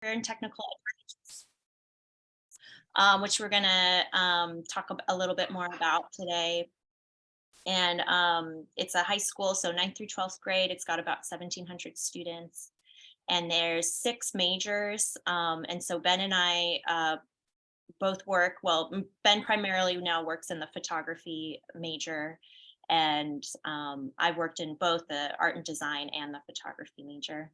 and technical, which we're going to talk a little bit more about today. And it's a high school, so 9th through 12th grade. It's got about 1,700 students, and there's 6 majors. And so Ben and I both work, well, Ben primarily now works in the photography major, and I worked in both the art and design and the photography major.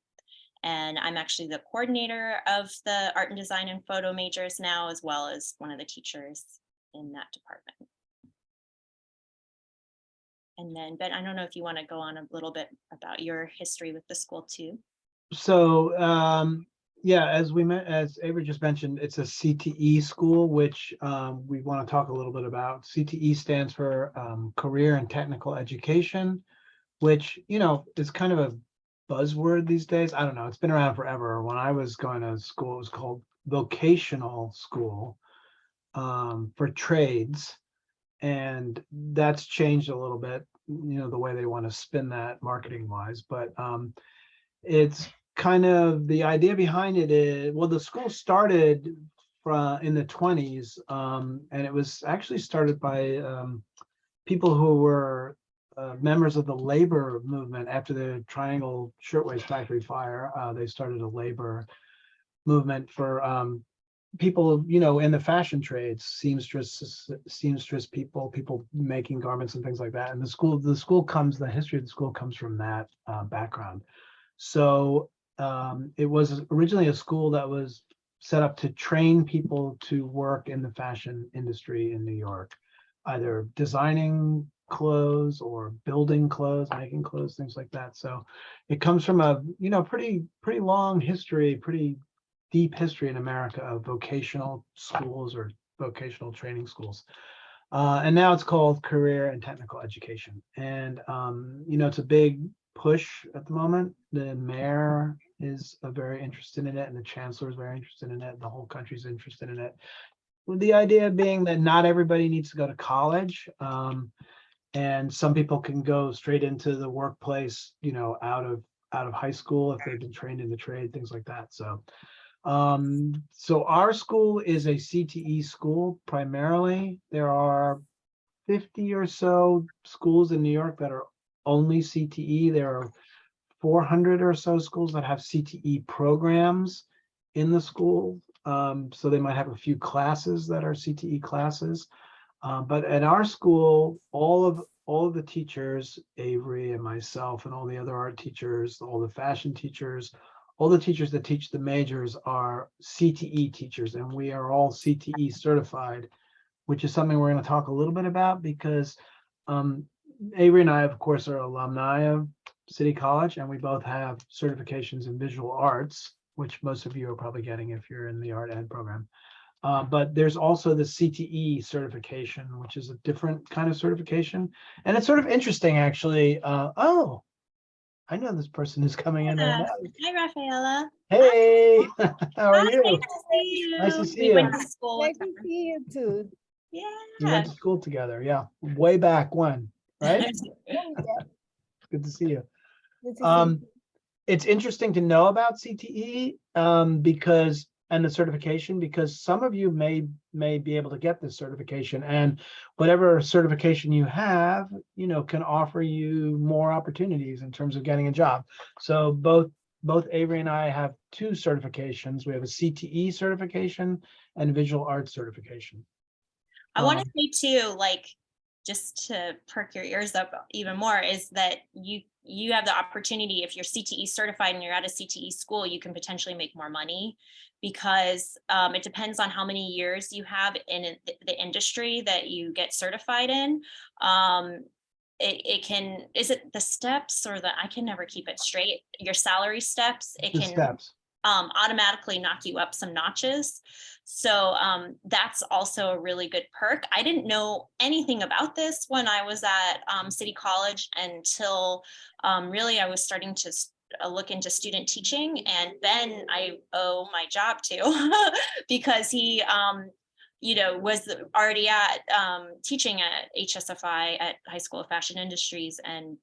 And I'm actually the coordinator of the art and design and photo majors now, as well as one of the teachers in that department. And then, Ben, I don't know if you want to go on a little bit about your history with the school too. So, yeah, as Avery just mentioned, it's a CTE school, which we want to talk a little bit about. CTE stands for Career and Technical Education, which, is kind of a buzzword these days. I don't know, it's been around forever. When I was going to school, it was called vocational school for trades. And that's changed a little bit, the way they want to spin that marketing wise. But it's kind of the idea behind it is, well, the school started in the 20s, and it was actually started by people who were members of the labor movement after the Triangle Shirtwaist Factory fire. They started a labor movement for people, in the fashion trades, seamstress people making garments and things like that. And the history of the school comes from that background. So it was originally a school that was set up to train people to work in the fashion industry in New York, either designing clothes or building clothes, making clothes, things like that. So it comes from a pretty long history, pretty deep history in America of vocational schools or vocational training schools. And now it's called Career and Technical Education. And, it's a big push at the moment. The mayor is very interested in it, and the chancellor is very interested in it. The whole country's interested in it. With the idea being that not everybody needs to go to college. And some people can go straight into the workplace, out of high school if they've been trained in the trade, things like that. So our school is a CTE school primarily. There are 50 or so schools in New York that are only CTE. There are 400 or so schools that have CTE programs in the school. So they might have a few classes that are CTE classes. But at our school, all of the teachers, Avery and myself and all the other art teachers, all the fashion teachers, all the teachers that teach the majors are CTE teachers, and we are all CTE certified, which is something we're going to talk a little bit about because Avery and I, of course, are alumni of City College, and we both have certifications in visual arts, which most of you are probably getting if you're in the Art Ed program. But there's also the CTE certification, which is a different kind of certification. And it's sort of interesting, actually. Oh, I know this person is coming in right now. Hi, Rafaela. Hey, how are you? Nice to see you. Nice to see We you. went to school. Nice to see you too. Yeah. We went to school together, yeah, way back when, right? Yeah, Good to see you. good to see you. It's interesting to know about CTE because and the certification, because some of you may be able to get this certification, and whatever certification you have, can offer you more opportunities in terms of getting a job. So both Avery and I have 2 certifications. We have a CTE certification and a visual arts certification. I want to say too, just to perk your ears up even more, is that you have the opportunity, if you're CTE certified and you're at a CTE school, you can potentially make more money because it depends on how many years you have in the industry that you get certified in. It can, is it the steps or I can never keep it straight, your salary steps, it can Steps. Automatically knock you up some notches. So that's also a really good perk. I didn't know anything about this when I was at City College until really I was starting to look into student teaching, and Ben I owe my job to because he was already at teaching at HSFI at High School of Fashion Industries, and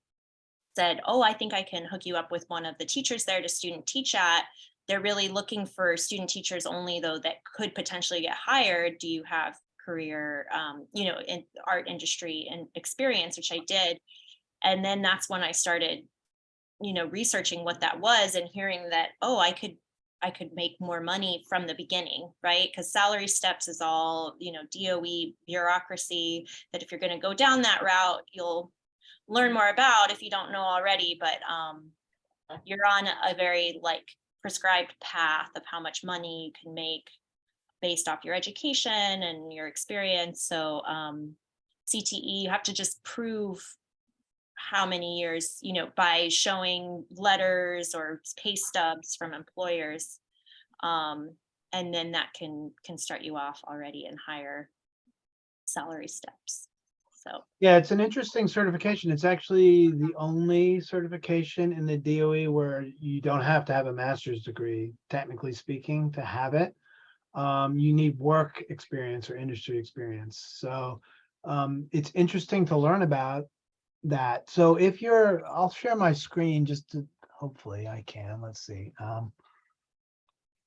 said, oh, I think I can hook you up with one of the teachers there to student teach at. they're really looking for student teachers only, though, that could potentially get hired. Do you have career, in art industry and experience, which I did. And then that's when I started, researching what that was and hearing that, oh, I could make more money from the beginning, right? Because salary steps is all, DOE bureaucracy, that if you're going to go down that route, you'll learn more about if you don't know already. But you're on a very like prescribed path of how much money you can make based off your education and your experience. So CTE, you have to just prove how many years, by showing letters or pay stubs from employers. And then that can start you off already in higher salary steps. So Yeah, it's an interesting certification. It's actually the only certification in the DOE where you don't have to have a master's degree, technically speaking, to have it. You need work experience or industry experience. So it's interesting to learn about that. So if you're, I'll share my screen just to, hopefully I can, let's see.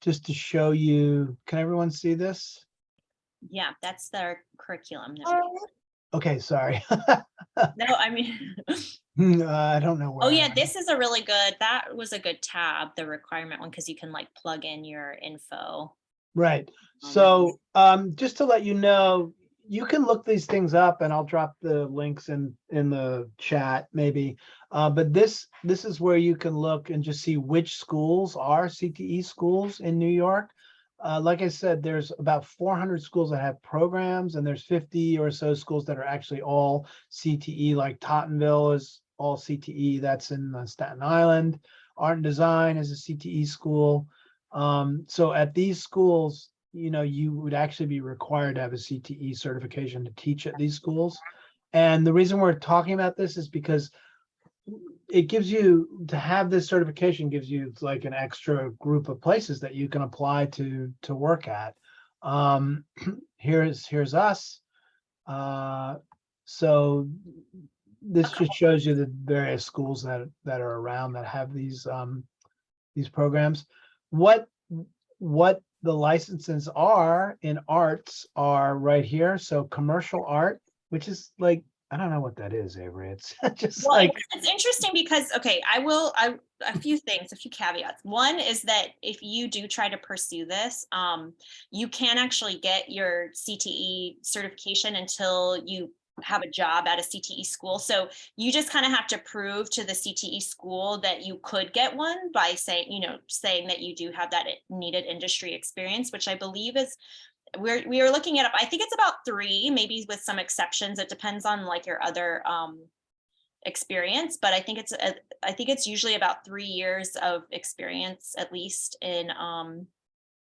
Just to show you, can everyone see this? yeah, that's their curriculum. Okay, sorry. No, I mean, I don't know where. oh yeah, this is a really good, that was a good tab, the requirement one, because you can like plug in your info. Right. So just to let you know, you can look these things up and I'll drop the links in the chat maybe. But this is where you can look and just see which schools are CTE schools in New York. Like I said, there's about 400 schools that have programs, and there's 50 or so schools that are actually all CTE, like Tottenville is all CTE. That's in Staten Island. Art and Design is a CTE school. So at these schools, you would actually be required to have a CTE certification to teach at these schools. And the reason we're talking about this is because it gives you, to have this certification gives you like an extra group of places that you can apply to work at. Here's us. So this just shows you the various schools that are around that have these programs. What the licenses are in arts are right here. So commercial art, which is like, I don't know what that is, Avery. It's just Well, like, it's interesting because, okay, a few things, a few caveats. One is that if you do try to pursue this, you can't actually get your CTE certification until you have a job at a CTE school. So you just kind of have to prove to the CTE school that you could get one by saying that you do have that needed industry experience, which I believe is, we are looking it up. I think it's about 3, maybe with some exceptions. It depends on like your other experience, but I think it's usually about 3 years of experience at least in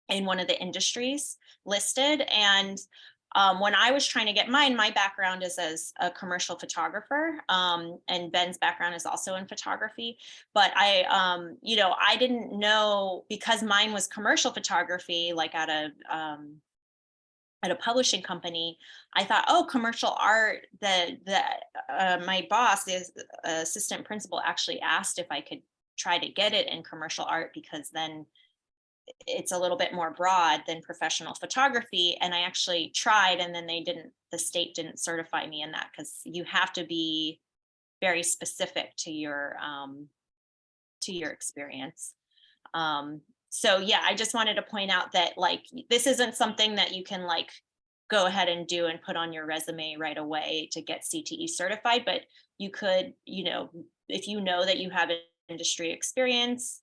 one of the industries listed. And when I was trying to get mine, my background is as a commercial photographer, and Ben's background is also in photography. But I didn't know, because mine was commercial photography, like at a publishing company. I thought, oh, commercial art. My boss, the assistant principal, actually asked if I could try to get it in commercial art, because then it's a little bit more broad than professional photography. And I actually tried, and then the state didn't certify me in that, because you have to be very specific to your experience. So yeah, I just wanted to point out that like, this isn't something that you can like go ahead and do and put on your resume right away to get CTE certified, but you could, if you know that you have industry experience,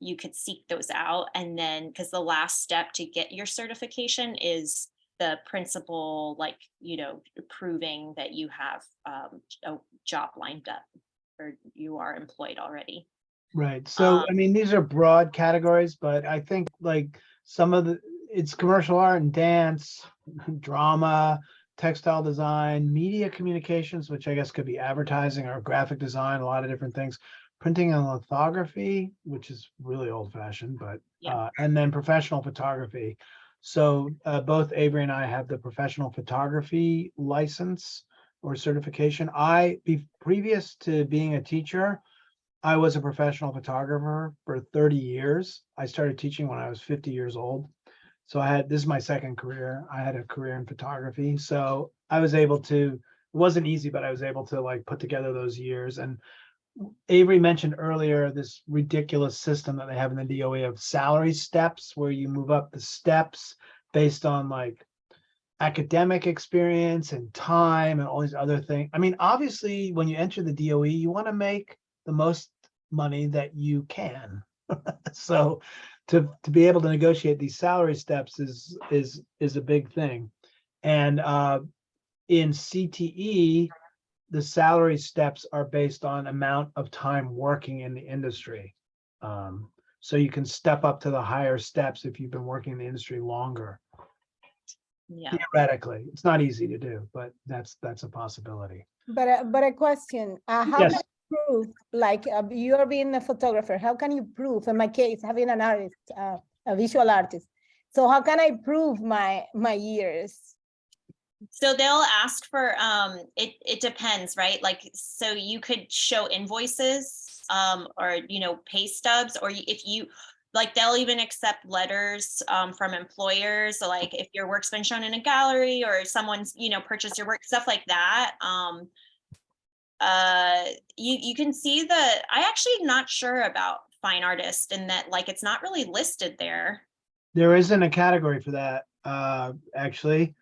you could seek those out. And then, because the last step to get your certification is the principal, like, proving that you have a job lined up or you are employed already. right. So, I mean, these are broad categories, but I think like it's commercial art and dance, drama, textile design, media communications, which I guess could be advertising or graphic design, a lot of different things, printing and lithography, which is really old fashioned, but, Yeah. and then professional photography. So both Avery and I have the professional photography license or certification. Previous to being a teacher, I was a professional photographer for 30 years. I started teaching when I was 50 years old. So this is my second career. I had a career in photography. So I was able to, it wasn't easy, but I was able to like put together those years. And Avery mentioned earlier this ridiculous system that they have in the DOE of salary steps where you move up the steps based on like academic experience and time and all these other things. I mean, obviously, when you enter the DOE, you want to make the most money that you can. So to be able to negotiate these salary steps is a big thing. And in CTE, the salary steps are based on amount of time working in the industry. So you can step up to the higher steps if you've been working in the industry longer. Yeah. Theoretically, it's not easy to do, but that's a possibility. But a question, how Yes. can you prove, like, you're being a photographer, how can you prove, in my case, having an artist, a visual artist, so how can I prove my years? So they'll ask for, it depends, right? Like, so you could show invoices, or, pay stubs, or if you, like, they'll even accept letters, from employers. So like if your work's been shown in a gallery or someone's, purchased your work, stuff like that. You can see that I actually not sure about fine artist, and that like, it's not really listed there. There isn't a category for that, actually,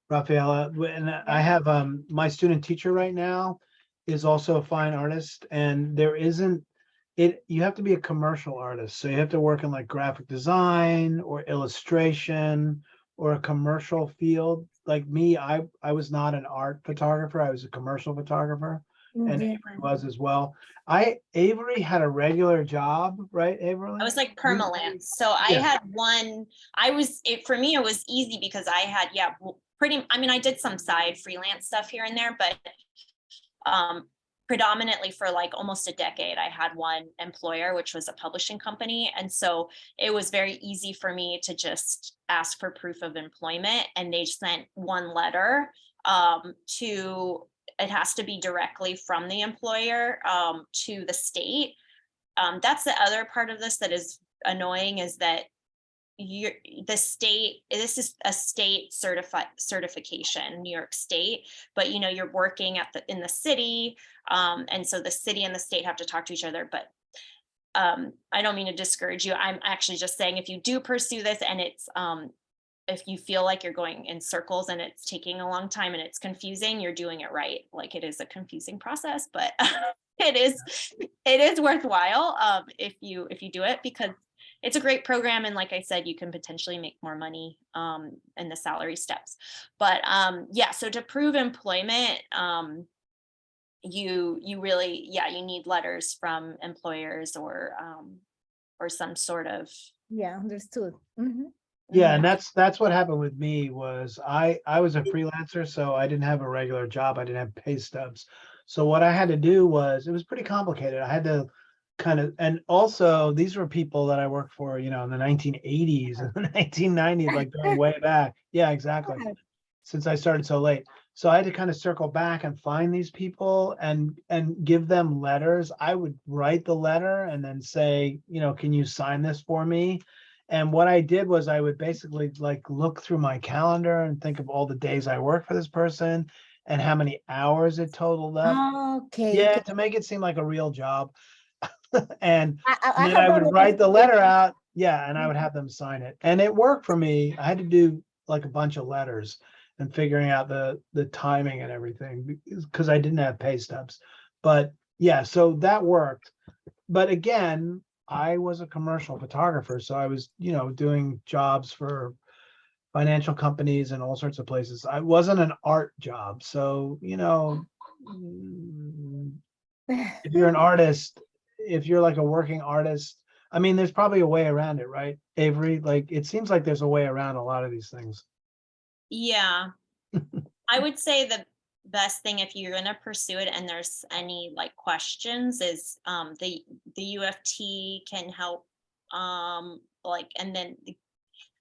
Rafaela. And I have my student teacher right now is also a fine artist, and there isn't it. You have to be a commercial artist, so you have to work in like graphic design or illustration or a commercial field. Like me, I was not an art photographer. I was a commercial photographer, and Yeah. Avery was as well. Avery had a regular job, right, Avery? I was like permalance. So I Yeah. had one, for me, it was easy because I had, I did some side freelance stuff here and there, but predominantly for like almost a decade, I had one employer, which was a publishing company. And so it was very easy for me to just ask for proof of employment. And they sent one letter it has to be directly from the employer to the state. That's the other part of this that is annoying, is that this is a state certification, New York State, but you're working in the city, and so the city and the state have to talk to each other. But I don't mean to discourage you. I'm actually just saying, if you do pursue this and it's if you feel like you're going in circles and it's taking a long time and it's confusing, you're doing it right. Like, it is a confusing process, but it is worthwhile if you do it, because it's a great program. And like I said, you can potentially make more money in the salary steps. But so to prove employment, you really, you need letters from employers or some sort of. Yeah, understood. Mhm. Yeah, and that's what happened with me. Was I was a freelancer, so I didn't have a regular job. I didn't have pay stubs. So what I had to do was, it was pretty complicated. I had to kind of, and also these were people that I worked for, in the 1980s and the 1990s, like going way back. Yeah, exactly. Yeah. Since I started so late. So I had to kind of circle back and find these people and give them letters. I would write the letter and then say, can you sign this for me? And what I did was I would basically like look through my calendar and think of all the days I worked for this person and how many hours it totaled up. Okay. Yeah, Okay. to make it seem like a real job. And I then have I would already write the letter seen- out. Yeah, and I would have them sign it. And it worked for me. I had to do like a bunch of letters and figuring out the timing and everything because I didn't have pay stubs. But yeah, so that worked. But again, I was a commercial photographer, so I was, doing jobs for financial companies and all sorts of places. I wasn't an art job. So, if you're an artist, if you're like a working artist, I mean, there's probably a way around it, right, Avery? Like, it seems like there's a way around a lot of these things. Yeah, I would say the best thing, if you're going to pursue it and there's any like questions, is the UFT can help, and then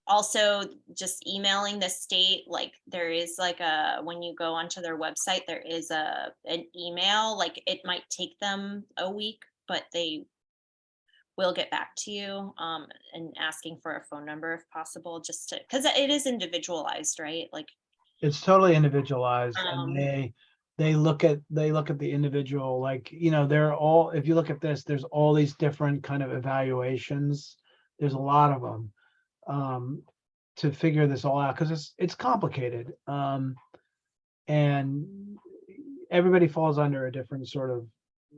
also just emailing the state. Like, there is like when you go onto their website, there is an email, like it might take them a week but they will get back to you, and asking for a phone number if possible, just to, because it is individualized, right? Like, It's totally individualized, and um, they look at the individual, like, they're all, if you look at this, there's all these different kind of evaluations. There's a lot of them, to figure this all out, because it's complicated. And everybody falls under a different sort of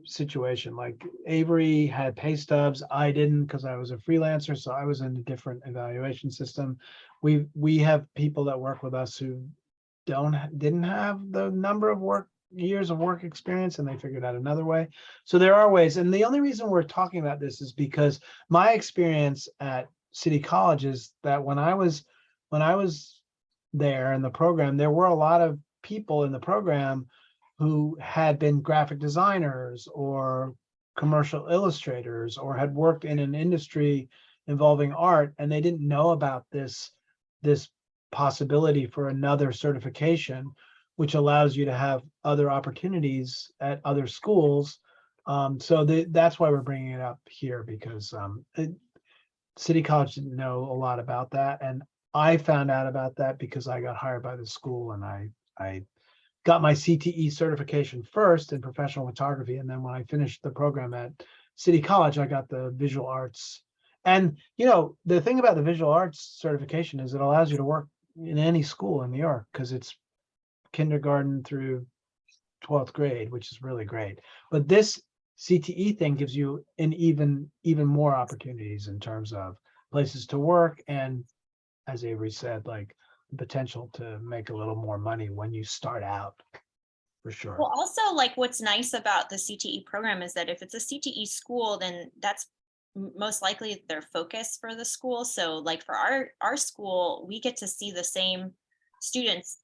situation. Like Avery had pay stubs. I didn't, because I was a freelancer, so I was in a different evaluation system. We have people that work with us who didn't have the number of years of work experience, and they figured out another way. So there are ways. And the only reason we're talking about this is because my experience at City College is that when I was there in the program, there were a lot of people in the program who had been graphic designers or commercial illustrators or had worked in an industry involving art, and they didn't know about this possibility for another certification, which allows you to have other opportunities at other schools. So that's why we're bringing it up here, because City College didn't know a lot about that, and I found out about that because I got hired by the school, and I got my CTE certification first in professional photography, and then when I finished the program at City College, I got the visual arts. And the thing about the visual arts certification is it allows you to work in any school in New York, because it's kindergarten through 12th grade, which is really great. But this CTE thing gives you an even more opportunities in terms of places to work, and as Avery said, like the potential to make a little more money when you start out, for sure. well, also, like, what's nice about the CTE program is that if it's a CTE school, then that's most likely their focus for the school. So like for our school, we get to see the same students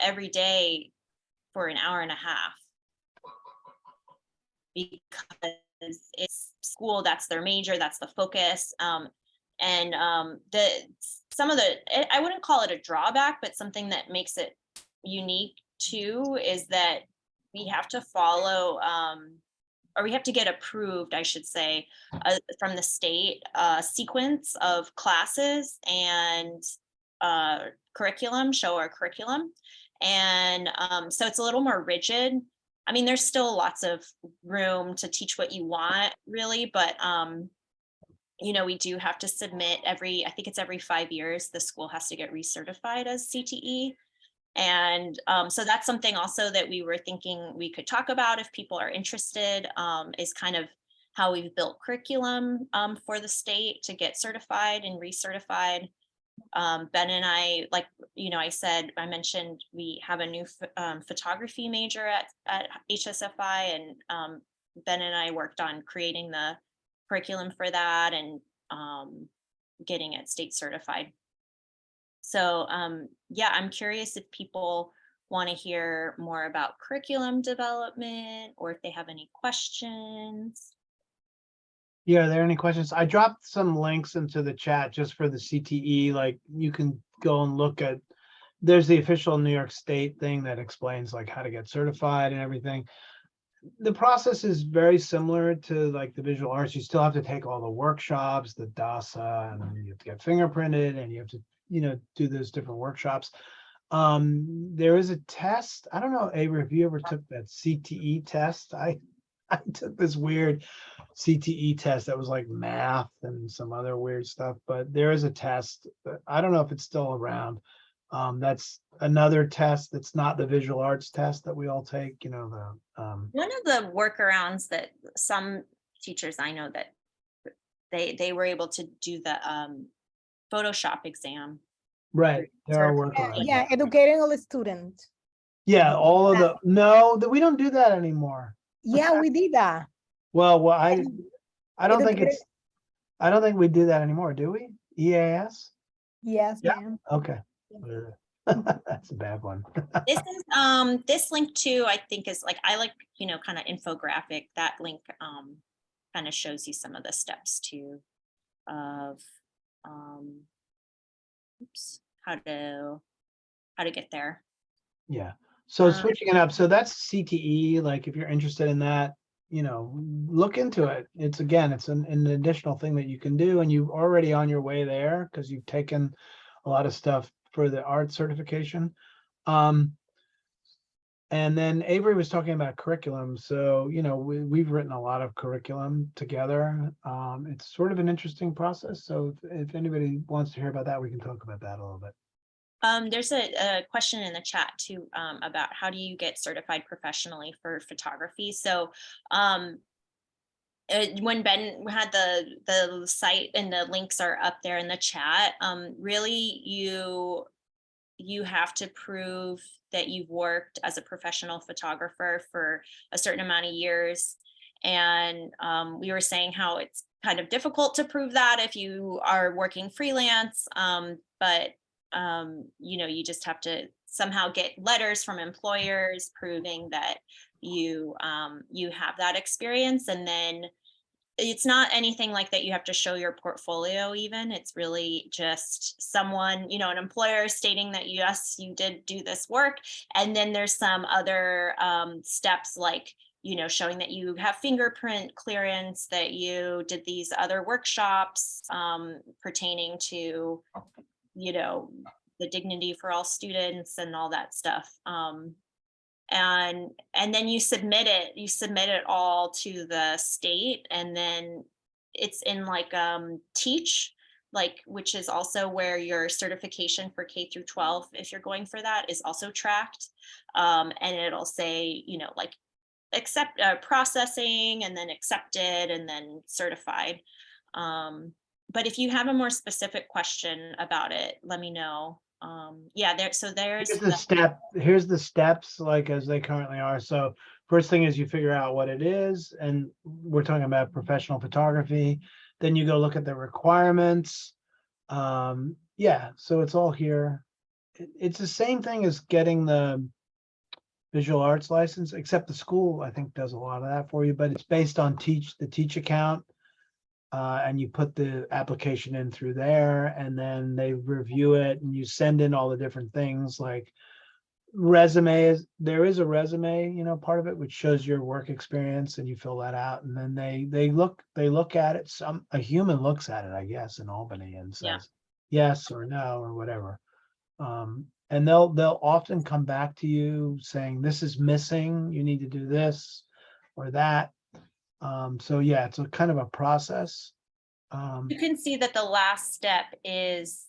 every day for an hour and a half, because it's school, that's their major, that's the focus. And some of the, I wouldn't call it a drawback, but something that makes it unique too is that we have to follow, or we have to get approved, I should say, from the state, sequence of classes and curriculum, show our curriculum. And so it's a little more rigid. I mean, there's still lots of room to teach what you want, really, but we do have to submit I think it's every 5 years, the school has to get recertified as CTE. And so that's something also that we were thinking we could talk about if people are interested, is kind of how we've built curriculum for the state to get certified and recertified. Ben and I, like, I mentioned we have a new photography major at HSFI, and Ben and I worked on creating the curriculum for that and getting it state certified. So yeah, I'm curious if people want to hear more about curriculum development or if they have any questions. Yeah, are there any questions? I dropped some links into the chat just for the CTE. Like, you can go and look at, there's the official New York State thing that explains like how to get certified and everything. The process is very similar to like the visual arts. You still have to take all the workshops, the DASA, and then you have to get fingerprinted, and you have to, do those different workshops. There is a test. I don't know, Avery, if you ever took that CTE test. I took this weird CTE test that was like math and some other weird stuff, but there is a test. I don't know if it's still around. That's another test that's not the visual arts test that we all take, One of the workarounds that some teachers I know that they were able to do the Photoshop exam. Right. There are workarounds. Yeah, educating all the students. Yeah, all of the, no, we don't do that anymore. Yeah, we did that. Well, I don't think we do that anymore, do we? EAS? Yes, Yeah. ma'am. Okay. That's a bad one. This is this link too, I think, is like, I like, kind of infographic. That link kind of shows you some of the steps too of how to get there. Yeah. So switching it up. So that's CTE. Like, if you're interested in that, look into it. It's an additional thing that you can do, and you're already on your way there because you've taken a lot of stuff for the art certification. And then Avery was talking about curriculum. So, we've written a lot of curriculum together. It's sort of an interesting process. So if anybody wants to hear about that, we can talk about that a little bit. There's a question in the chat too, about how do you get certified professionally for photography? So when Ben had the site and the links are up there in the chat, really you have to prove that you've worked as a professional photographer for a certain amount of years. And we were saying how it's kind of difficult to prove that if you are working freelance, but you just have to somehow get letters from employers proving that you have that experience. And then it's not anything like that you have to show your portfolio even. It's really just someone, an employer stating that yes, you did do this work. And then there's some other steps like, showing that you have fingerprint clearance, that you did these other workshops pertaining to, the dignity for all students and all that stuff. And then you submit it all to the state, and then it's in like teach, like, which is also where your certification for K through 12, if you're going for that, is also tracked. And it'll say, like accept processing, and then accepted, and then certified. But if you have a more specific question about it, let me know. Yeah, there's Here's the steps, like as they currently are. So first thing is you figure out what it is, and we're talking about professional photography. Then you go look at the requirements. Yeah, so it's all here. It's the same thing as getting the visual arts license, except the school, I think, does a lot of that for you, but it's based on the Teach account. And you put the application in through there, and then they review it, and you send in all the different things like there is a resume, part of it, which shows your work experience, and you fill that out, and then they look at it. A human looks at it, I guess, in Albany, and says yes or no or whatever. And they'll often come back to you saying, this is missing, you need to do this or that. So yeah, it's a kind of a process. You can see that the last step is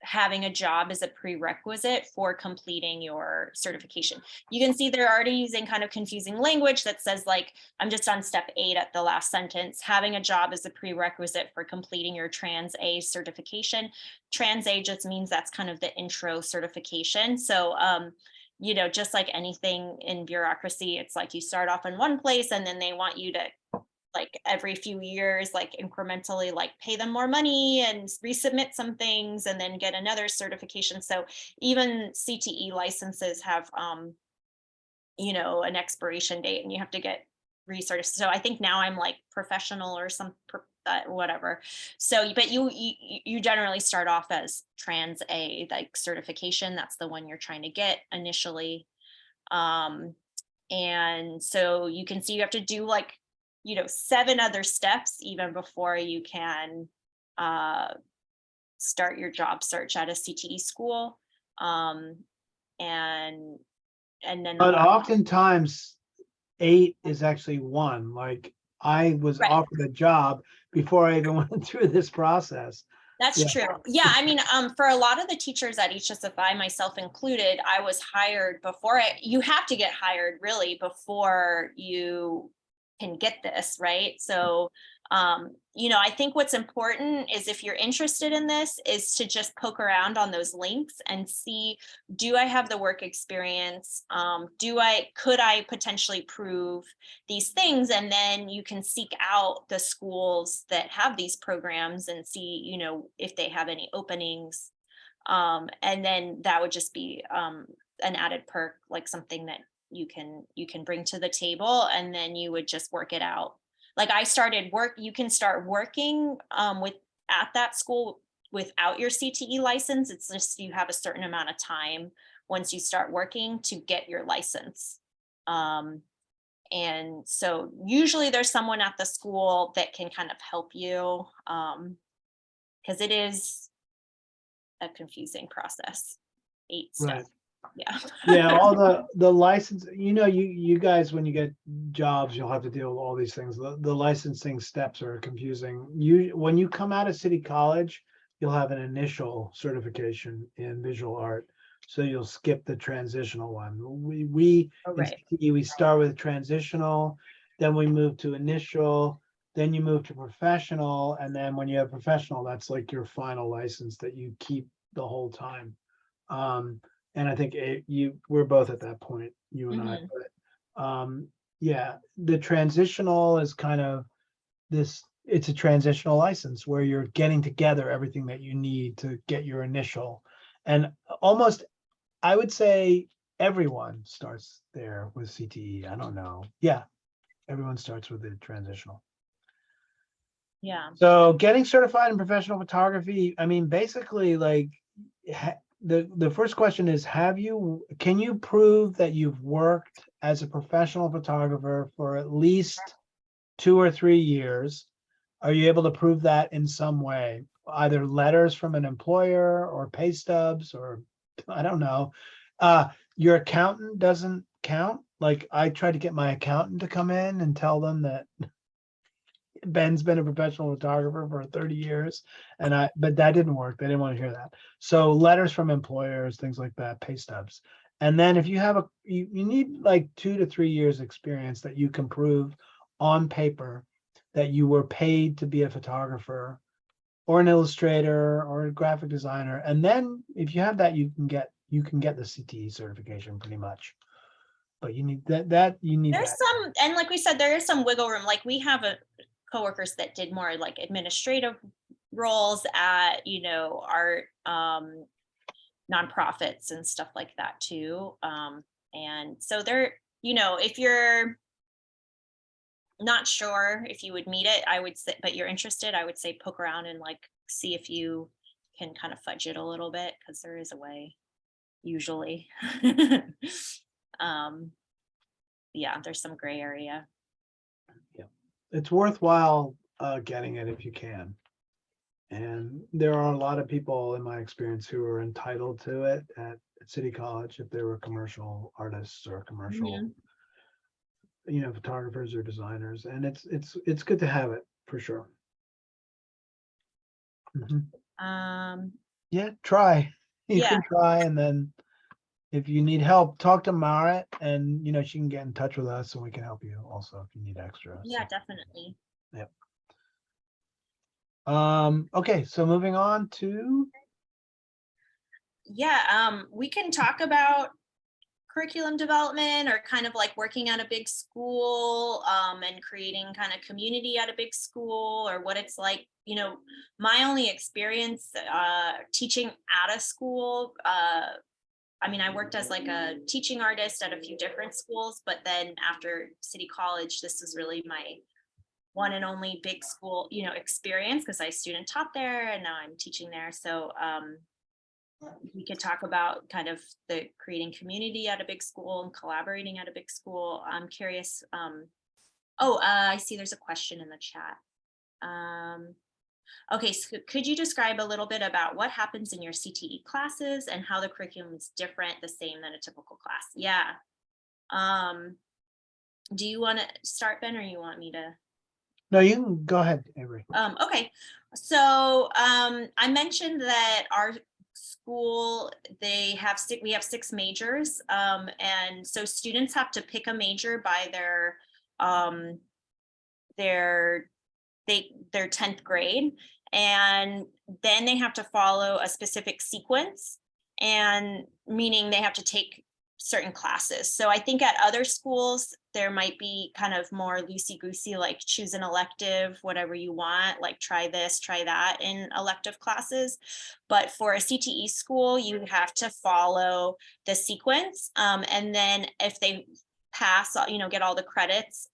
having a job as a prerequisite for completing your certification. You can see they're already using kind of confusing language that says, like, I'm just on step 8 at the last sentence, having a job is a prerequisite for completing your Trans A certification. Trans A just means that's kind of the intro certification. So just like anything in bureaucracy, it's like you start off in one place, and then they want you to, like, every few years, like incrementally, like pay them more money and resubmit some things and then get another certification. So even CTE licenses have an expiration date, and you have to get recertified. So I think now I'm like professional or whatever. So but you generally start off as Trans A, like certification. That's the one you're trying to get initially. And so you can see you have to do like 7 other steps even before you can start your job search at a CTE school. And then But oftentimes 8 is actually 1. Like I was Right. offered a job before I even went through this process. That's true. Yeah, I mean, for a lot of the teachers at HSFI, myself included, I was hired before you have to get hired really before you can get this, right? So, I think what's important is, if you're interested in this, is to just poke around on those links and see, do I have the work experience? Could I potentially prove these things? And then you can seek out the schools that have these programs and see, if they have any openings. And then that would just be an added perk, like something that you can bring to the table, and then you would just work it out. Like you can start working at that school without your CTE license. It's just you have a certain amount of time once you start working to get your license. And so usually there's someone at the school that can kind of help you, because it is a confusing process. 8 Right. steps. Yeah. Yeah, all the license, you guys, when you get jobs, you'll have to deal with all these things. The licensing steps are confusing. When you come out of City College, you'll have an initial certification in visual art. So you'll skip the transitional one. We Oh, in right. CTE, we start with transitional, then we move to initial, then you move to professional, and then when you have professional, that's like your final license that you keep the whole time. And I think we're both at that point, you and I, Mhm. but yeah, the transitional is kind of it's a transitional license where you're getting together everything that you need to get your initial. And almost, I would say everyone starts there with CTE. I don't know. Yeah, everyone starts with the transitional. Yeah. So getting certified in professional photography, I mean, basically, like, the first question is, can you prove that you've worked as a professional photographer for at least 2 or 3 years? Are you able to prove that in some way? Either letters from an employer or pay stubs, or I don't know. Your accountant doesn't count. Like, I tried to get my accountant to come in and tell them that Ben's been a professional photographer for 30 years, but that didn't work. They didn't want to hear that. So letters from employers, things like that, pay stubs. And then if you have you need like 2 to 3 years experience that you can prove on paper that you were paid to be a photographer or an illustrator or a graphic designer. And then if you have that, you can get the CTE certification pretty much. But you need you need There's that. some, and like we said, there is some wiggle room. Like we have coworkers that did more like administrative roles at, art nonprofits and stuff like that too. And so if you're not sure if you would meet it, I would say, but you're interested, I would say poke around and like see if you can kind of fudge it a little bit, because there is a way usually. um yeah, there's some gray area. It's worthwhile getting it if you can. And there are a lot of people in my experience who are entitled to it at City College if they were commercial artists or commercial, Mhm. photographers or designers. And it's good to have it for sure. Mhm. Yeah, try. You Yeah, can try, and then if you need help, talk to Marit, and she can get in touch with us and we can help you also if you need extra. yeah, So, definitely. yep. Okay, so moving on to Yeah, we can talk about curriculum development, or kind of like working at a big school, and creating kind of community at a big school, or what it's like. My only experience teaching at a school, I mean, I worked as like a teaching artist at a few different schools, but then after City College, this is really my one and only big school, experience, because I student taught there and now I'm teaching there. So we could talk about kind of the creating community at a big school and collaborating at a big school. I'm curious. I see there's a question in the chat. Okay, so could you describe a little bit about what happens in your CTE classes and how the curriculum is different, the same than a typical class? Yeah. Do you want to start, Ben, or you want me to? no, you can go ahead, Avery. Okay, so I mentioned that our school, we have 6 majors, and so students have to pick a major by um, their 10th grade, and then they have to follow a specific sequence, and meaning they have to take certain classes. So I think at other schools there might be kind of more loosey goosey, like choose an elective, whatever you want, like try this, try that in elective classes. But for a CTE school, you have to follow the sequence, and then if they pass, get all the credits,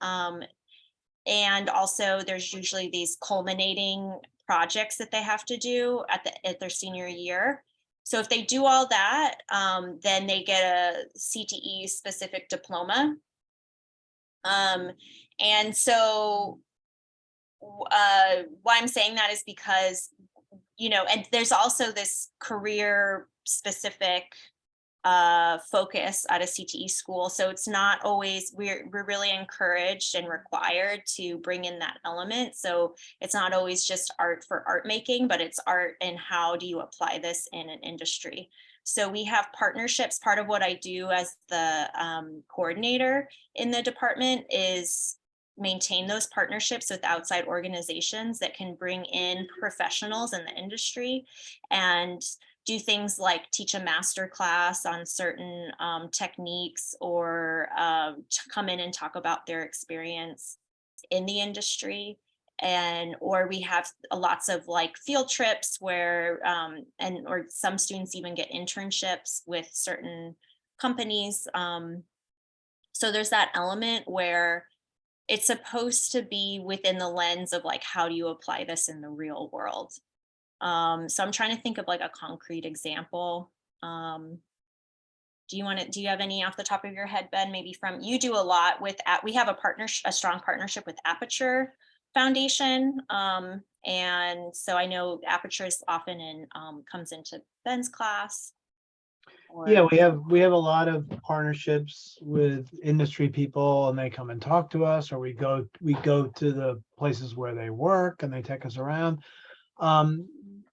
and also there's usually these culminating projects that they have to do at their senior year. So if they do all that, then they get a CTE specific diploma. And so why I'm saying that is because, and there's also this career specific focus at a CTE school. So it's not always, we're really encouraged and required to bring in that element. So it's not always just art for art making, but it's art and how do you apply this in an industry. So we have partnerships. Part of what I do as the coordinator in the department is maintain those partnerships with outside organizations that can bring in professionals in the industry and do things like teach a master class on certain techniques, or come in and talk about their experience in the industry. And or we have lots of like field trips where or some students even get internships with certain companies. So there's that element where it's supposed to be within the lens of like, how do you apply this in the real world? So I'm trying to think of like a concrete example. Do you have any off the top of your head, Ben? Maybe from, you do a lot with, we have a strong partnership with Aperture Foundation. And so I know Aperture is often comes into Ben's class. Yeah, we have a lot of partnerships with industry people, and they come and talk to us, or we go to the places where they work and they take us around.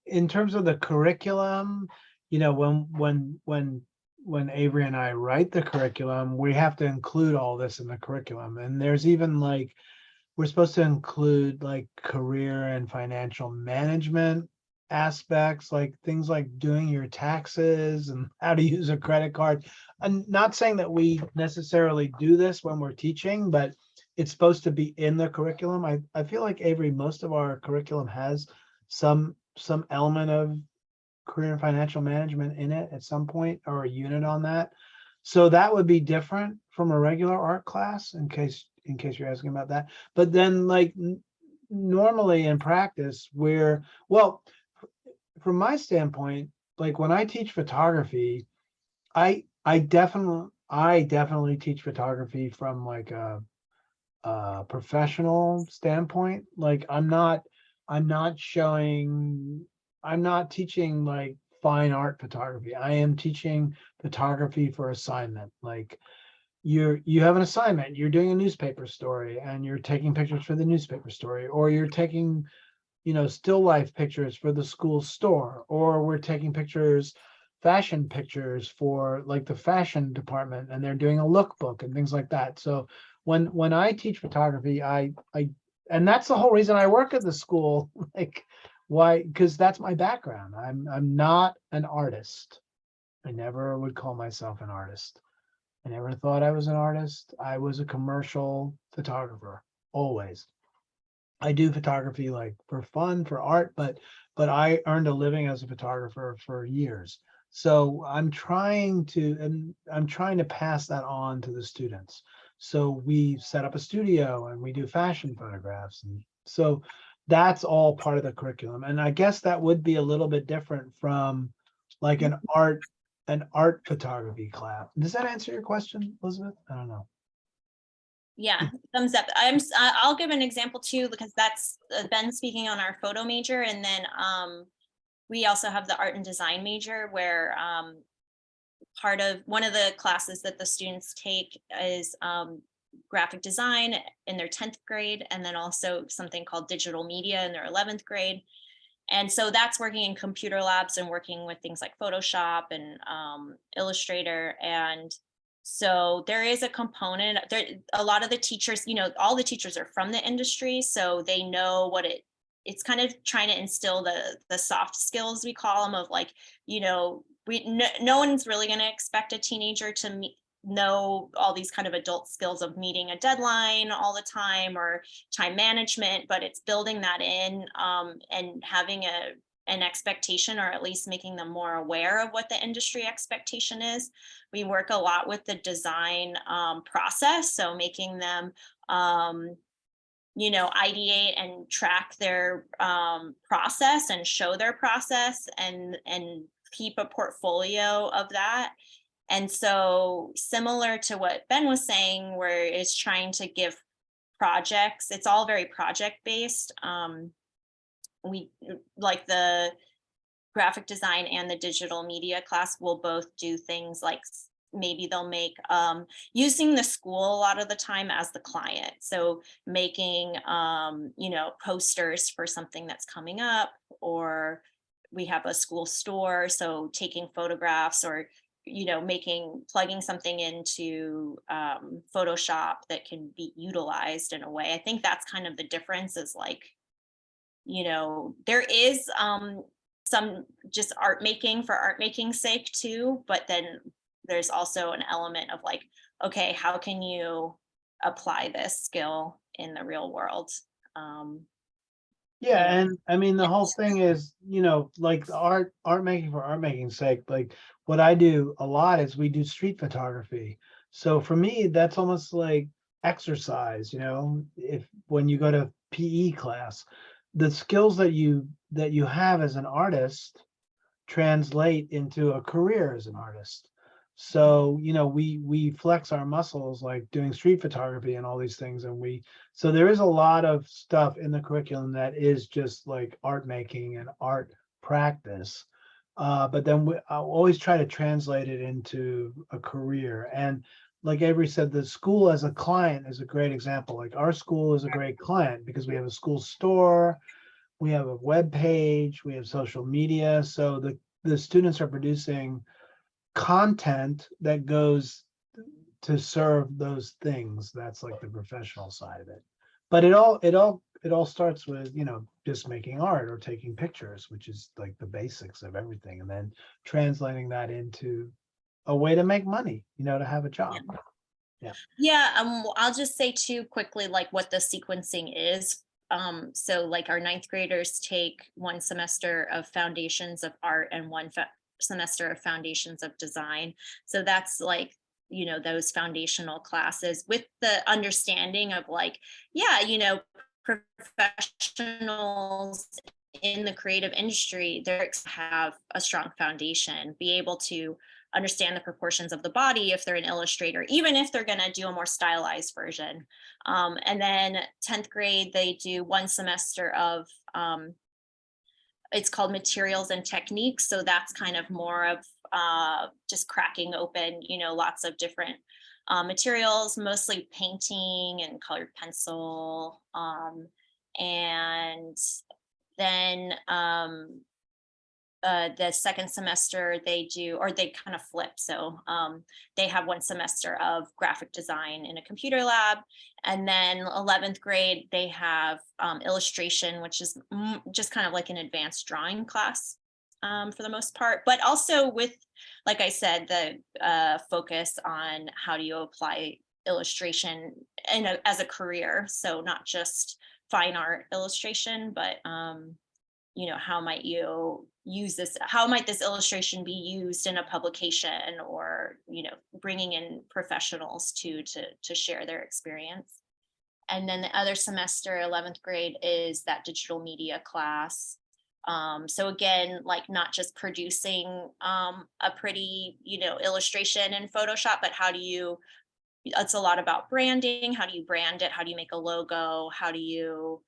In terms of the curriculum, when Avery and I write the curriculum, we have to include all this in the curriculum. And there's even like, we're supposed to include like career and financial management aspects, like things like doing your taxes and how to use a credit card. I'm not saying that we necessarily do this when we're teaching, but it's supposed to be in the curriculum. I feel like, Avery, most of our curriculum has some element of career and financial management in it at some point, or a unit on that. So that would be different from a regular art class, in case you're asking about that. But then like normally in practice, from my standpoint, like when I teach photography, I definitely teach photography from like a professional standpoint. Like I'm not teaching like fine art photography. I am teaching photography for assignment. Like you have an assignment, you're doing a newspaper story and you're taking pictures for the newspaper story, or you're taking still life pictures for the school store, or we're taking fashion pictures for like the fashion department, and they're doing a lookbook and things like that. So when I teach photography, and that's the whole reason I work at the school. Like, why? Because that's my background. I'm not an artist. I never would call myself an artist. I never thought I was an artist. I was a commercial photographer, always. I do photography like for fun, for art, but I earned a living as a photographer for years. So I'm trying to pass that on to the students. So we set up a studio and we do fashion photographs. And so that's all part of the curriculum. And I guess that would be a little bit different from like an art photography class. Does that answer your question, Elizabeth? I don't know. Yeah, thumbs up. I'll give an example too, because that's Ben speaking on our photo major. And then we also have the art and design major, where part of one of the classes that the students take is graphic design in their 10th grade, and then also something called digital media in their 11th grade. And so that's working in computer labs and working with things like Photoshop and Illustrator. And so there is a component there. A lot of the teachers, all the teachers are from the industry, so they know what it's kind of trying to instill the soft skills, we call them, of like, no one's really going to expect a teenager to know all these kind of adult skills of meeting a deadline all the time or time management, but it's building that in and having an expectation, or at least making them more aware of what the industry expectation is. We work a lot with the design process, so making them ideate and track their process and show their process and keep a portfolio of that. And so similar to what Ben was saying, where it's trying to give projects, it's all very project based. We like the graphic design and the digital media class will both do things like maybe they'll make using the school a lot of the time as the client. So making posters for something that's coming up, or we have a school store, so taking photographs, or plugging something into Photoshop that can be utilized in a way. I think that's kind of the difference, is like, there is some just art making for art making's sake too, but then there's also an element of like, okay, how can you apply this skill in the real world? Yeah, you know, and I mean, the yeah. whole thing is, like the art making for art making's sake. Like what I do a lot is we do street photography. So for me, that's almost like exercise, if when you go to PE class, the skills that you have as an artist translate into a career as an artist. So, we flex our muscles like doing street photography and all these things. So there is a lot of stuff in the curriculum that is just like art making and art practice. But then I'll always try to translate it into a career. And like Avery said, the school as a client is a great example. Like our school is a great client because we have a school store, we have a web page, we have social media. So the students are producing content that goes to serve those things. That's like the professional side of it. But it all starts with, just making art or taking pictures, which is like the basics of everything, and then translating that into a way to make money, to have a job. Yeah, I'll just say too quickly, like what the sequencing is. So like our ninth graders take one semester of foundations of art and one semester of foundations of design. So that's like, those foundational classes with the understanding of like, yeah, professionals in the creative industry, they have a strong foundation, be able to understand the proportions of the body if they're an illustrator, even if they're going to do a more stylized version. And then 10th grade, they do one semester of, it's called materials and techniques. So that's kind of more of just cracking open, lots of different materials, mostly painting and colored pencil. And then the second semester they do, or they kind of flip. So they have one semester of graphic design in a computer lab. And then 11th grade, they have illustration, which is just kind of like an advanced drawing class for the most part. But also with, like I said, the focus on how do you apply illustration as a career. So not just fine art illustration, but how might you use this, how might this illustration be used in a publication, or bringing in professionals to share their experience. And then the other semester, 11th grade, is that digital media class. So again, like not just producing a pretty illustration in Photoshop, but it's a lot about branding. How do you brand it? How do you make a logo? How do you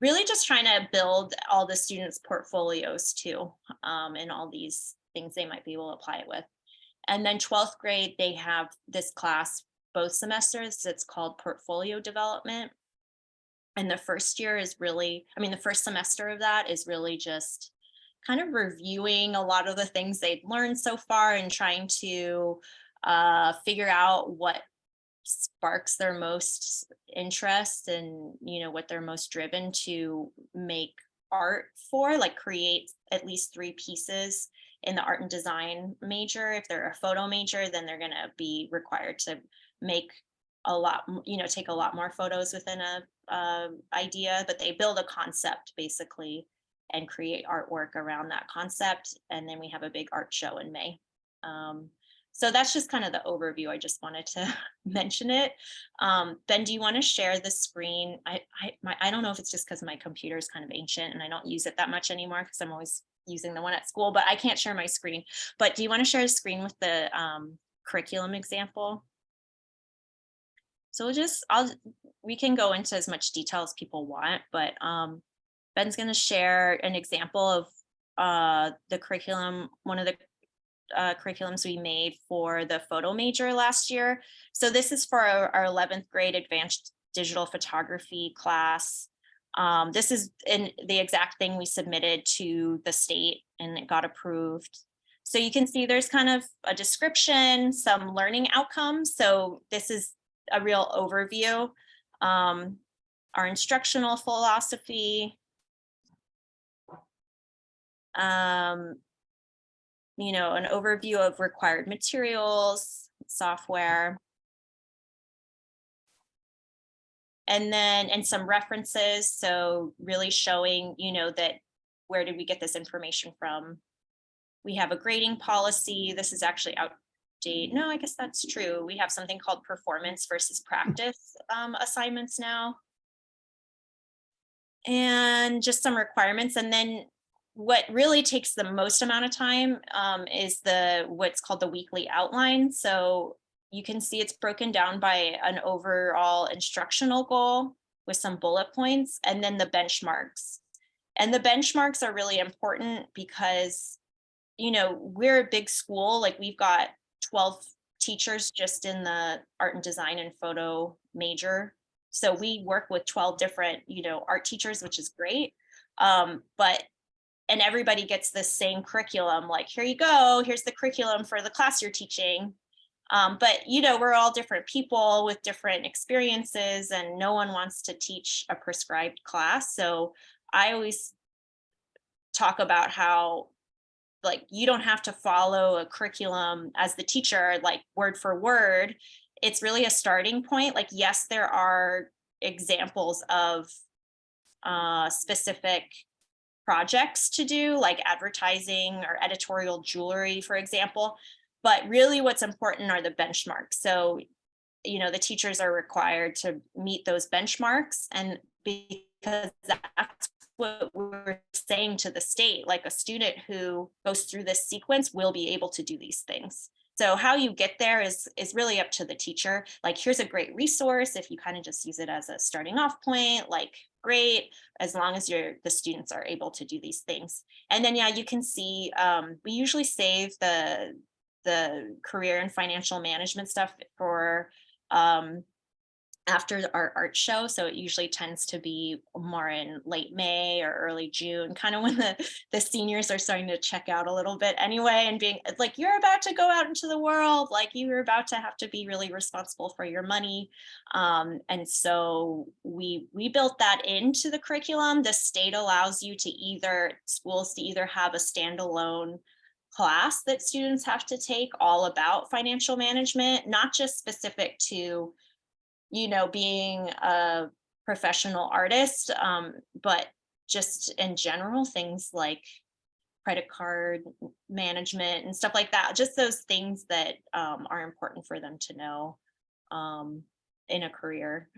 really just trying to build all the students' portfolios too, and all these things they might be able to apply it with. And then 12th grade, they have this class both semesters. It's called portfolio development. And the first year is really, the first semester of that is really just kind of reviewing a lot of the things they've learned so far and trying to figure out what sparks their most interest, and what they're most driven to make art for, like create at least 3 pieces in the art and design major. If they're a photo major, then they're going to be required to make a lot, take a lot more photos within a idea, but they build a concept basically and create artwork around that concept. And then we have a big art show in May. So that's just kind of the overview. I just wanted to mention it. Ben, do you want to share the screen? I don't know if it's just because my computer is kind of ancient and I don't use it that much anymore because I'm always using the one at school, but I can't share my screen. But do you want to share a screen with the curriculum example? So we can go into as much detail as people want, but Ben's going to share an example of the curriculum, one of the curriculums we made for the photo major last year. So this is for our 11th grade advanced digital photography class. This is in the exact thing we submitted to the state and it got approved. So you can see there's kind of a description, some learning outcomes. So this is a real overview. Our instructional philosophy, you know, an overview of required materials, software, and some references. So really showing, you know, that where did we get this information from? We have a grading policy. This is actually outdated. No, I guess that's true. We have something called performance versus practice assignments now. And just some requirements. And then what really takes the most amount of time is what's called the weekly outline. So you can see it's broken down by an overall instructional goal with some bullet points, and then the benchmarks. And the benchmarks are really important because, you know, we're a big school, like we've got 12 teachers just in the art and design and photo major. So we work with 12 different, you know, art teachers, which is great. And everybody gets the same curriculum, like, here you go, here's the curriculum for the class you're teaching. But, you know, we're all different people with different experiences and no one wants to teach a prescribed class. So I always talk about how, like, you don't have to follow a curriculum as the teacher, like word for word. It's really a starting point. Like, yes, there are examples of specific projects to do, like advertising or editorial jewelry, for example. But really what's important are the benchmarks. So, you know, the teachers are required to meet those benchmarks, and because that's what we're saying to the state, like a student who goes through this sequence will be able to do these things. So how you get there is really up to the teacher. Like, here's a great resource. If you kind of just use it as a starting off point, like, great, as long as the students are able to do these things. And then, yeah, you can see, we usually save the career and financial management stuff for after our art show. So it usually tends to be more in late May or early June, kind of when the seniors are starting to check out a little bit anyway, and being like, you're about to go out into the world, like you're about to have to be really responsible for your money. And so we built that into the curriculum. The state allows you to schools to either have a standalone class that students have to take all about financial management, not just specific to, you know, being a professional artist, but just in general, things like credit card management and stuff like that. Just those things that are important for them to know in a career,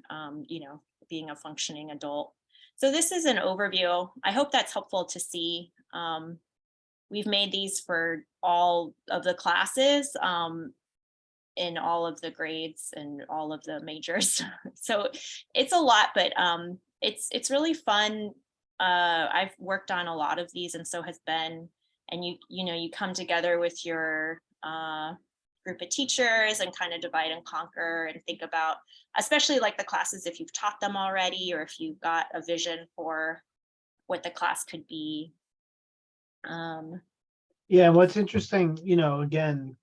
you know, being a functioning adult. So this is an overview. I hope that's helpful to see. We've made these for all of the classes, in all of the grades and all of the majors. So it's a lot, but it's really fun. I've worked on a lot of these, and so has Ben. And you know, you come together with your group of teachers and kind of divide and conquer and think about, especially like the classes, if you've taught them already, or if you've got a vision for what the class could be. Yeah, what's interesting, you know, again,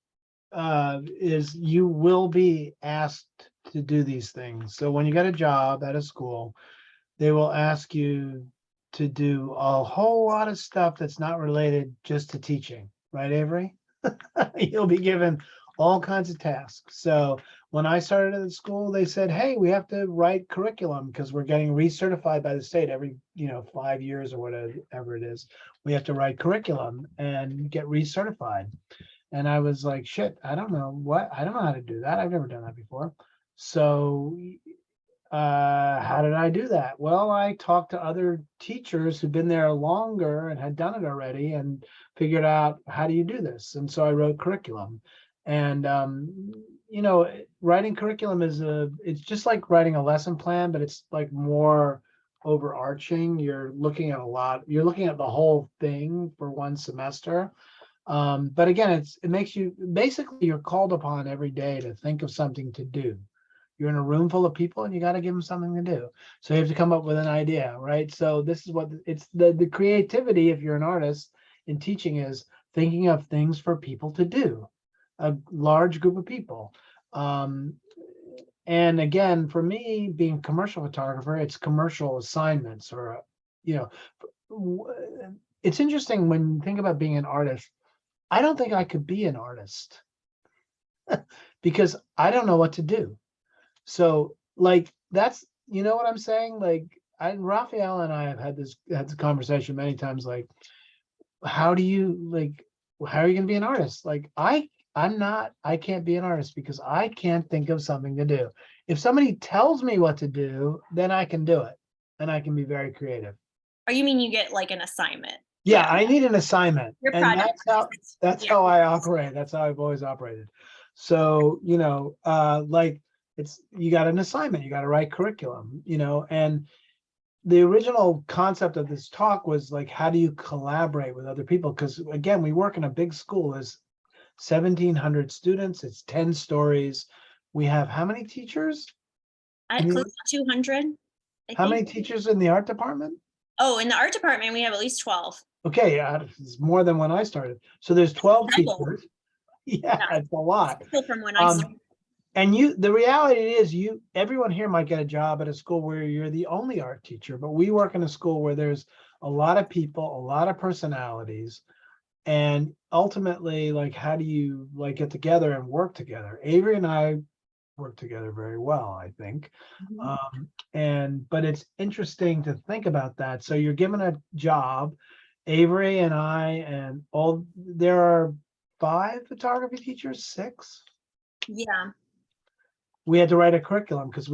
is you will be asked to do these things. So when you get a job at a school, they will ask you to do a whole lot of stuff that's not related just to teaching, right, Avery? You'll be given all kinds of tasks. So when I started at the school, they said, hey, we have to write curriculum because we're getting recertified by the state every, you know, 5 years or whatever it is. We have to write curriculum and get recertified. And I was like, shit, I don't know how to do that. I've never done that before. So how did I do that? Well, I talked to other teachers who've been there longer and had done it already and figured out, how do you do this? And so I wrote curriculum. And, you know, writing curriculum it's just like writing a lesson plan, but it's like more overarching. You're looking at you're looking at the whole thing for one semester. But again, it makes you, basically you're called upon every day to think of something to do. You're in a room full of people and you got to give them something to do. So you have to come up with an idea, right? So this is what it's the creativity, if you're an artist in teaching, is thinking of things for people to do, a large group of people. And again, for me, being a commercial photographer, it's commercial assignments or, you know, it's interesting when you think about being an artist. I don't think I could be an artist because I don't know what to do. So like, that's, you know what I'm saying? Like, Raphael and I have had this conversation many times. Like, how are you gonna be an artist? Like, I can't be an artist because I can't think of something to do. If somebody tells me what to do, then I can do it and I can be very creative. Or you mean you get like an assignment? Yeah, I need an assignment. Your And project. that's Yeah. how I operate. That's how I've always operated. So, you know, like, you got an assignment, you got to write curriculum, you know, and the original concept of this talk was like, how do you collaborate with other people? Because again, we work in a big school. There's 1,700 students. It's 10 stories. We have how many teachers? Close to 200. How many teachers in the art department? Oh, in the art department, we have at least 12. Okay, yeah, it's more than when I started. So there's 12 Double. teachers. Yeah, it's a lot. Still from when I started. And the reality is, everyone here might get a job at a school where you're the only art teacher, but we work in a school where there's a lot of people, a lot of personalities, and ultimately, like, how do you like get together and work together? Avery and I work together very well, I think. But it's interesting to think about that. So you're given a job, Avery and I, and there are 5 photography teachers, 6. Yeah. We had to write a curriculum because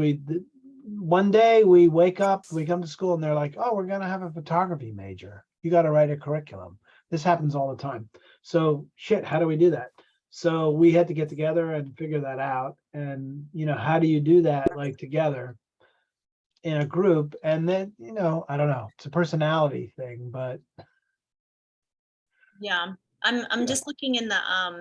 one day we wake up, we come to school and they're like, oh, we're going to have a photography major. You got to write a curriculum. This happens all the time. So shit, how do we do that? So we had to get together and figure that out. And, you know, how do you do that, like, together in a group? And then, you know, I don't know, it's a personality thing, but Yeah. I'm just looking in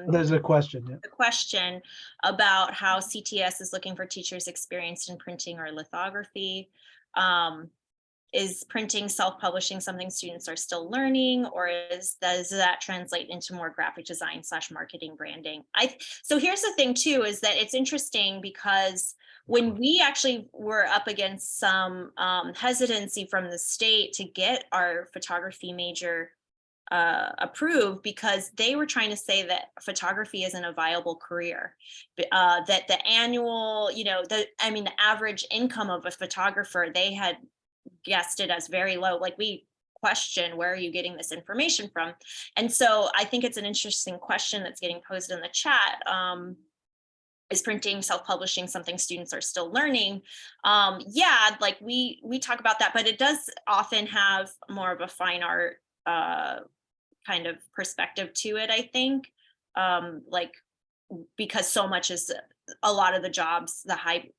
there's a question. Yeah. the question about how CTS is looking for teachers experienced in printing or lithography. Is printing, self-publishing something students are still learning, or does that translate into more graphic design / marketing branding? So here's the thing too, is that it's interesting because when we actually were up against some hesitancy from the state to get our photography major approved, because they were trying to say that photography isn't a viable career, that the annual, you know, the average income of a photographer, they had guessed it as very low. Like, we question, where are you getting this information from? And so I think it's an interesting question that's getting posed in the chat. Is printing, self-publishing something students are still learning? Yeah, like we talk about that, but it does often have more of a fine art kind of perspective to it, I think. Like, because so much is, a lot of the jobs, the high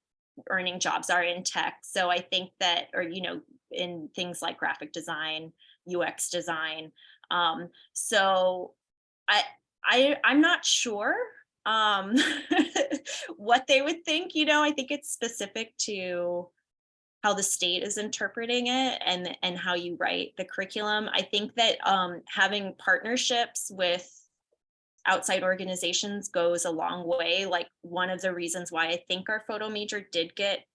earning jobs, are in tech. So I think that, or, you know, in things like graphic design, UX design. So I'm not sure what they would think. You know, I think it's specific to how the state is interpreting it and how you write the curriculum. I think that having partnerships with outside organizations goes a long way. Like, one of the reasons why I think our photo major did get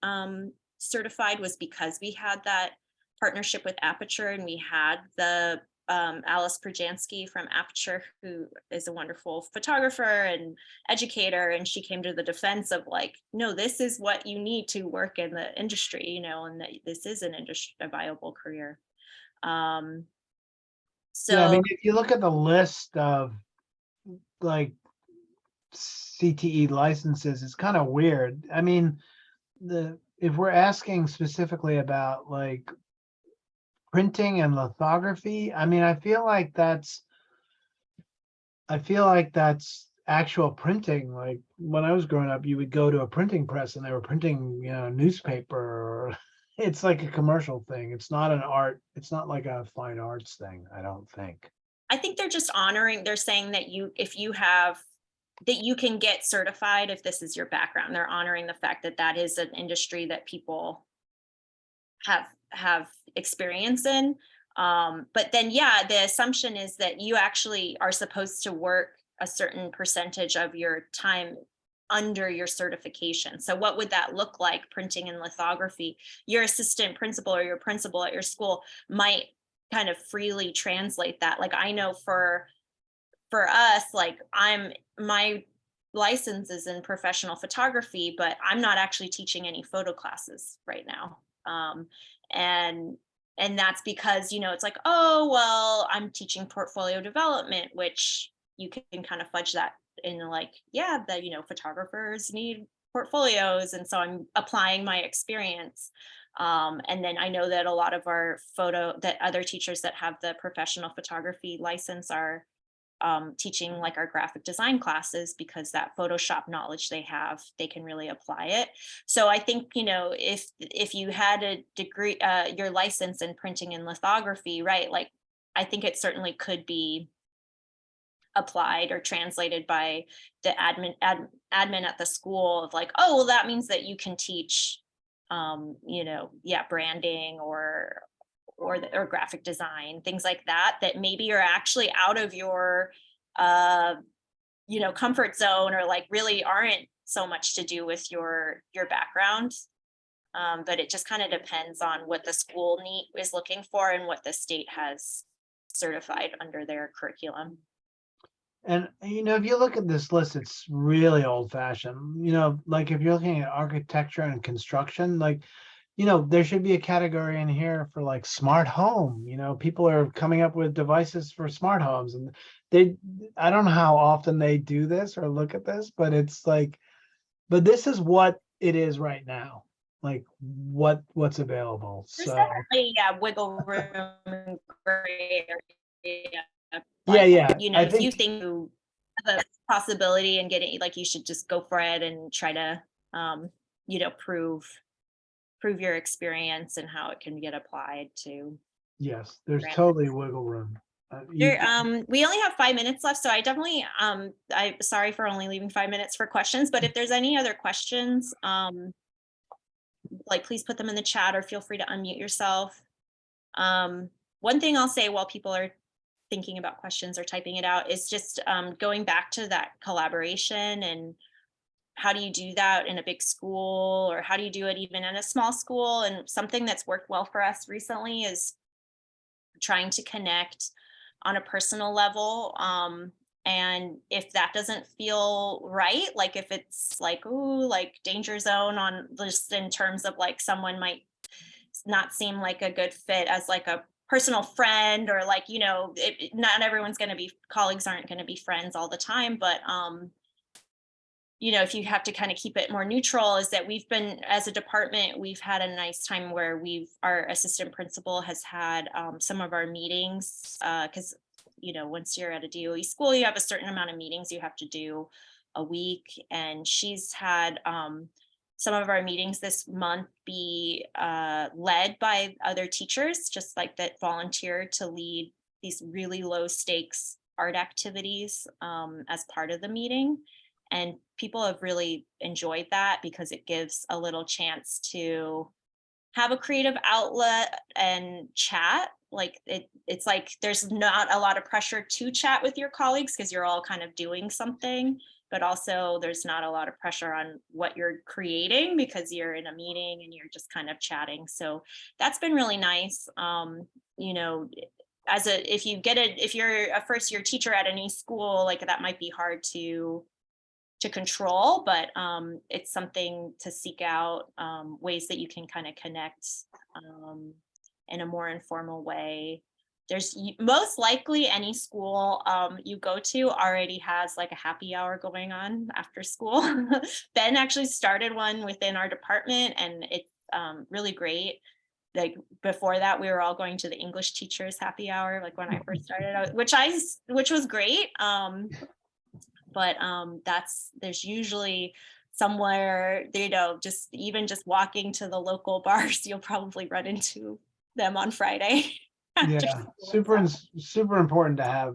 certified was because we had that partnership with Aperture, and we had the Alice Perjansky from Aperture, who is a wonderful photographer and educator, and she came to the defense of, like, no, this is what you need to work in the industry, you know, and that this is a viable career. So yeah, I mean, if you look at the list of like CTE licenses, it's kind of weird. I mean, if we're asking specifically about like printing and lithography, I mean, I feel like that's actual printing. Like when I was growing up, you would go to a printing press and they were printing, newspaper. Or it's like a commercial thing. It's not an art. It's not like a fine arts thing, I don't think. I think they're just honoring, they're saying that if you have, that you can get certified if this is your background. They're honoring the fact that that is an industry that people have experience in. But then, yeah, the assumption is that you actually are supposed to work a certain percentage of your time under your certification. So what would that look like? Printing and lithography, your assistant principal or your principal at your school might kind of freely translate that. Like I know for us, like my license is in professional photography, but I'm not actually teaching any photo classes right now. And that's because, it's like, oh, well, I'm teaching portfolio development, which you can kind of fudge that in like, yeah, the, photographers need portfolios. And so I'm applying my experience. And then I know that a lot of that other teachers that have the professional photography license are teaching like our graphic design classes, because that Photoshop knowledge they have, they can really apply it. So I think, if you had a degree, your license in printing and lithography, right, like I think it certainly could be applied or translated by the admin at the school of like, oh, well, that means that you can teach branding or graphic design, things like that maybe are actually out of your comfort zone, or like really aren't so much to do with your background. But it just kind of depends on what the school is looking for and what the state has certified under their curriculum. And if you look at this list, it's really old fashioned. Like if you're looking at architecture and construction, like there should be a category in here for like smart home. People are coming up with devices for smart homes, and I don't know how often they do this or look at this, but it's like, but this is what it is right now, like what's available. There's So definitely wiggle room and gray area. yeah, But yeah, I if you think, think you have a possibility and getting, like, you should just go for it and try to prove your experience and how it can get applied to yes, there's grant. totally wiggle room. We only have 5 minutes left, so I definitely I'm sorry for only leaving 5 minutes for questions, but if there's any other questions, like please put them in the chat or feel free to unmute yourself. One thing I'll say while people are thinking about questions or typing it out is just going back to that collaboration, and how do you do that in a big school, or how do you do it even in a small school? And something that's worked well for us recently is trying to connect on a personal level. And if that doesn't feel right, like if it's like, ooh, like danger zone on just in terms of like someone might not seem like a good fit as like a personal friend, or like, not everyone's going to be, colleagues aren't going to be friends all the time, but if you have to kind of keep it more neutral, is that we've been, as a department, we've had a nice time where our assistant principal has had some of our meetings, because, once you're at a DOE school, you have a certain amount of meetings you have to do a week. And she's had some of our meetings this month be led by other teachers, just like that volunteer to lead these really low stakes art activities as part of the meeting. And people have really enjoyed that because it gives a little chance to have a creative outlet and chat. Like it's like there's not a lot of pressure to chat with your colleagues because you're all kind of doing something, but also there's not a lot of pressure on what you're creating because you're in a meeting and you're just kind of chatting. So that's been really nice. If you're a first year teacher at a new school, like that might be hard to control, but it's something to seek out, ways that you can kind of connect in a more informal way. most likely any school you go to already has like a happy hour going on after school. Ben actually started one within our department, and it's really great. Like before that, we were all going to the English teachers happy hour, like when I first started out, which was great. But there's usually somewhere, just walking to the local bars, you'll probably run into them on Friday. Yeah, super important to have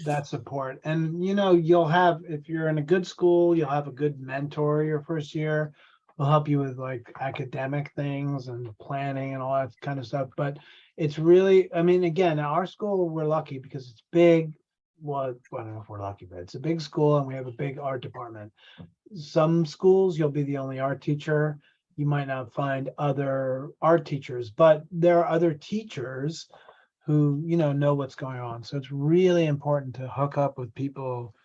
that support. And you'll have, if you're in a good school, you'll have a good mentor your first year. Will help you with like academic things and planning and all that kind of stuff. But it's really, I mean, again, our school, we're lucky because it's big. Well, I don't know if we're lucky, but it's a big school and we have a big art department. Some schools, you'll be the only art teacher. You might not find other art teachers, but there are other teachers who know what's going on. So it's really important to hook up with people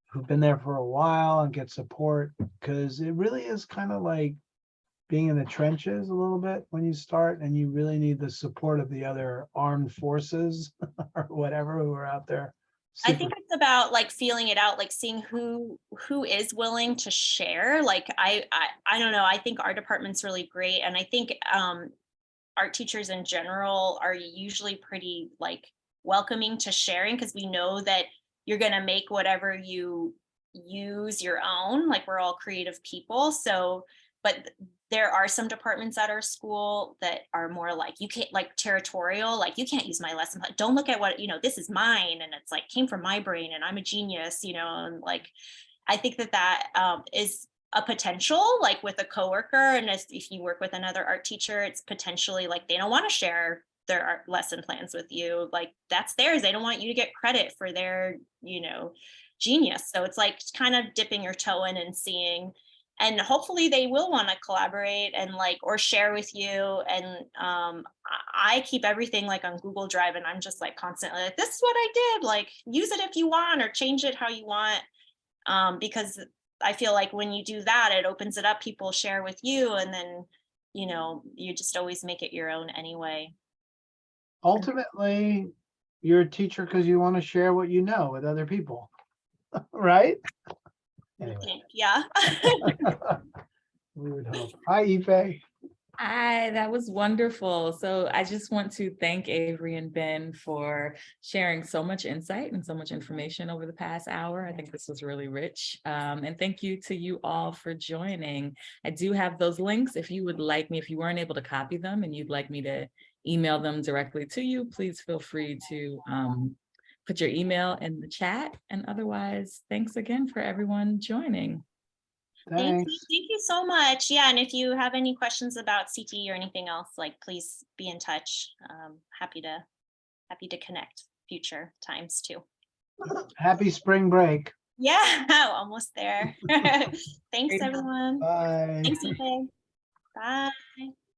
who've been there for a while and get support, because it really is kind of like being in the trenches a little bit when you start, and you really need the support of the other armed forces or whatever who are out there. I think it's about like feeling it out, like seeing who is willing to share. Like I don't know. I think our department's really great, and I think art teachers in general are usually pretty like welcoming to sharing, because we know that you're going to make whatever you use your own. Like we're all creative people. So, but there are some departments at our school that are more like, you can't, like territorial, like you can't use my lesson plan. Don't look at what, this is mine. And it's like came from my brain and I'm a genius, and like, I think that is a potential, like with a coworker. And if you work with another art teacher, it's potentially like they don't want to share their art lesson plans with you. Like that's theirs. They don't want you to get credit for their, genius. So it's like kind of dipping your toe in and seeing, and hopefully they will want to collaborate and like, or share with you. And I keep everything like on Google Drive, and I'm just like constantly like, this is what I did, like use it if you want, or change it how you want. Because I feel like when you do that, it opens it up, people share with you, and then, you just always make it your own anyway. Ultimately, you're a teacher because you want to share what you know with other people, right? Anyway. Yeah. We would hope. Hi, Ife. Hi, that was wonderful. So I just want to thank Avery and Ben for sharing so much insight and so much information over the past hour. I think this was really rich. And thank you to you all for joining. I do have those links. If you would like me, if you weren't able to copy them and you'd like me to email them directly to you, please feel free to put your email in the chat. And otherwise, thanks again for everyone joining. Thank you so much. Yeah, and if you have any questions about CTE or anything else, like please be in touch. Happy to connect future times too. Happy spring break. Yeah, almost there. Thanks everyone. Bye. Thanks, Ife. Bye.